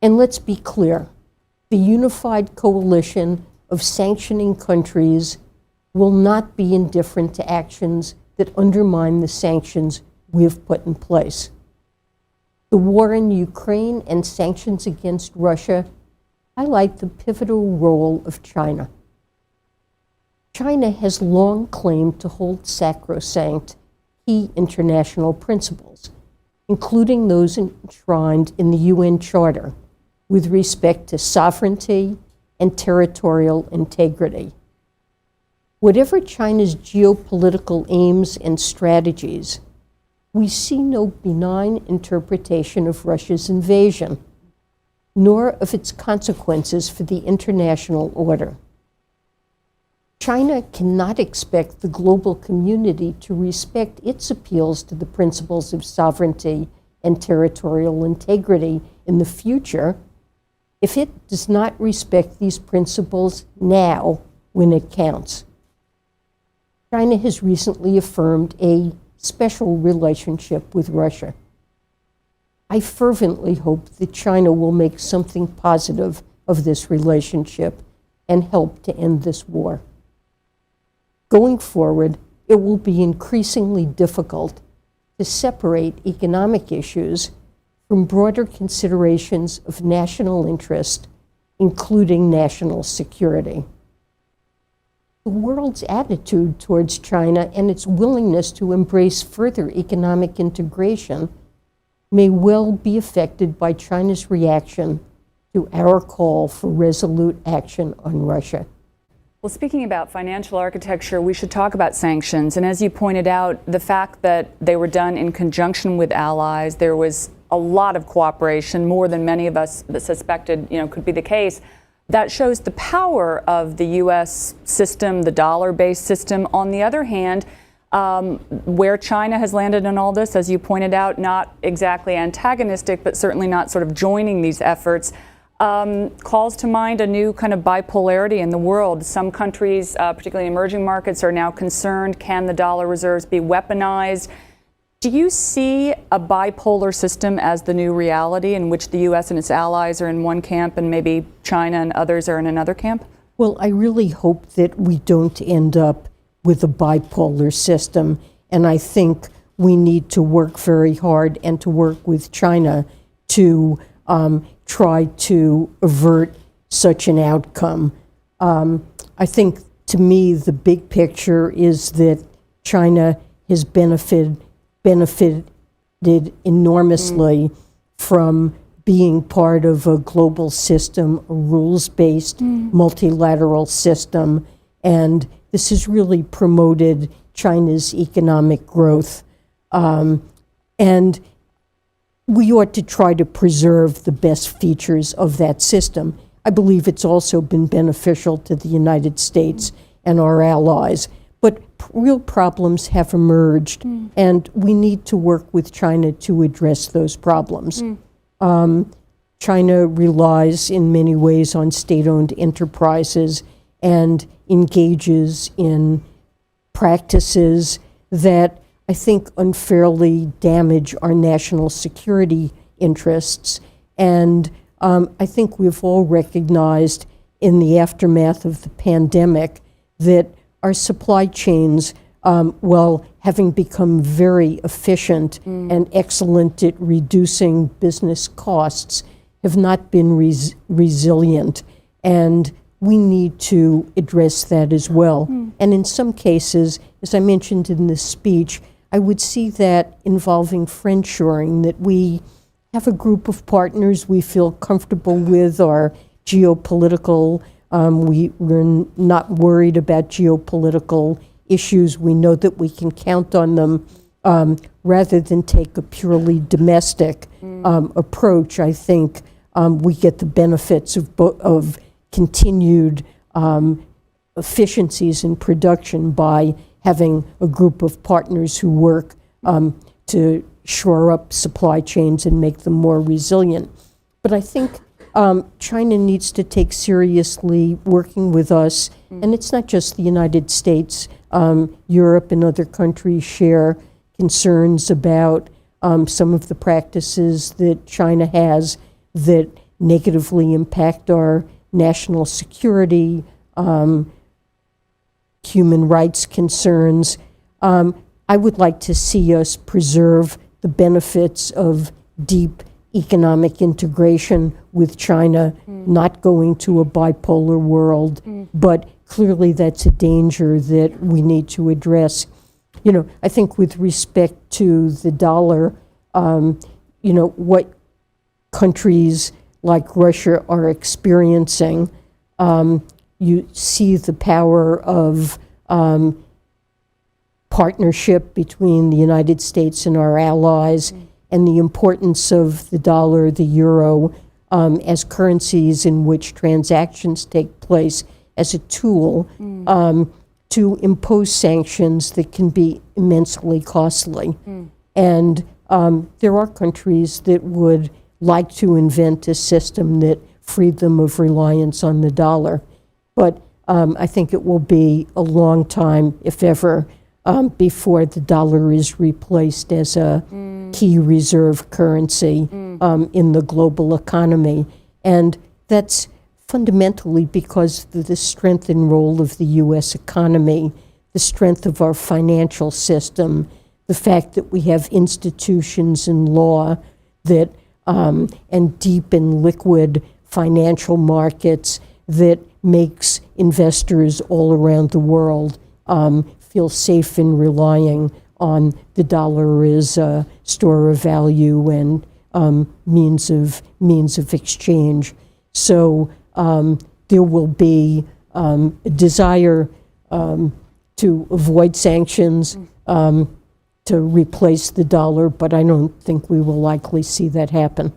And let's be clear, the unified coalition of sanctioning countries will not be indifferent to actions that undermine the sanctions we've put in place. The war in Ukraine and sanctions against Russia highlight the pivotal role of China. China has long claimed to hold sacrosanct key international principles, including those enshrined in the UN Charter with respect to sovereignty and territorial integrity. Whatever China's geopolitical aims and strategies, we see no benign interpretation of Russia's invasion, nor of its consequences for the international order. China cannot expect the global community to respect its appeals to the principles of sovereignty and territorial integrity in the future if it does not respect these principles now when it counts. China has recently affirmed a special relationship with Russia. I fervently hope that China will make something positive of this relationship and help to end this war. Going forward, it will be increasingly difficult to separate economic issues from broader considerations of national interest, including national security. The world's attitude towards China and its willingness to embrace further economic integration may well be affected by China's reaction to our call for resolute action on Russia. Well, speaking about financial architecture, we should talk about sanctions. And as you pointed out, the fact that they were done in conjunction with allies, there was a lot of cooperation, more than many of us suspected, could be the case. That shows the power of the U.S. system, the dollar-based system. On the other hand, where China has landed in all this, as you pointed out, not exactly antagonistic, but certainly not sort of joining these efforts, calls to mind a new kind of bipolarity in the world. Some countries, particularly emerging markets, are now concerned, can the dollar reserves be weaponized? Do you see a bipolar system as the new reality in which the U.S. and its allies are in one camp and maybe China and others are in another camp? Well, I really hope that we don't end up with a bipolar system. And I think we need to work very hard and to work with China to try to avert such an outcome. I think, to me, the big picture is that China has benefited enormously from being part of a global system, a rules-based multilateral system, and this has really promoted China's economic growth. And we ought to try to preserve the best features of that system. I believe it's also been beneficial to the United States and our allies. But real problems have emerged, and we need to work with China to address those problems. China relies in many ways on state-owned enterprises and engages in practices that I think unfairly damage our national security interests. And I think we've all recognized in the aftermath of the pandemic that our supply chains, while having become very efficient and excellent at reducing business costs, have not been resilient. And we need to address that as well. And in some cases, as I mentioned in this speech, I would see that involving friendshoring, that we have a group of partners we feel comfortable with, our geopolitical, we're not worried about geopolitical issues. We know that we can count on them rather than take a purely domestic approach. I think we get the benefits of continued efficiencies in production by having a group of partners who work to shore up supply chains and make them more resilient. But I think China needs to take seriously working with us, and it's not just the United States. Europe and other countries share concerns about some of the practices that China has that negatively impact our national security, human rights concerns. I would like to see us preserve the benefits of deep economic integration with China, not going to a bipolar world, but clearly that's a danger that we need to address. You know, I think with respect to the dollar, you know, what countries like Russia are experiencing, you see the power of partnership between the United States and our allies, and the importance of the dollar, the euro, as currencies in which transactions take place, as a tool to impose sanctions that can be immensely costly. And there are countries that would like to invent a system that freed them of reliance on the dollar. But I think it will be a long time, if ever, before the dollar is replaced as a key reserve currency in the global economy. And that's fundamentally because of the strength and role of the U.S. economy, the strength of our financial system, the fact that we have institutions and law that and deep and liquid financial markets that makes investors all around the world feel safe in relying on the dollar as a store of value and means of exchange. So there will be a desire to avoid sanctions, to replace the dollar, but I don't think we will likely see that happen.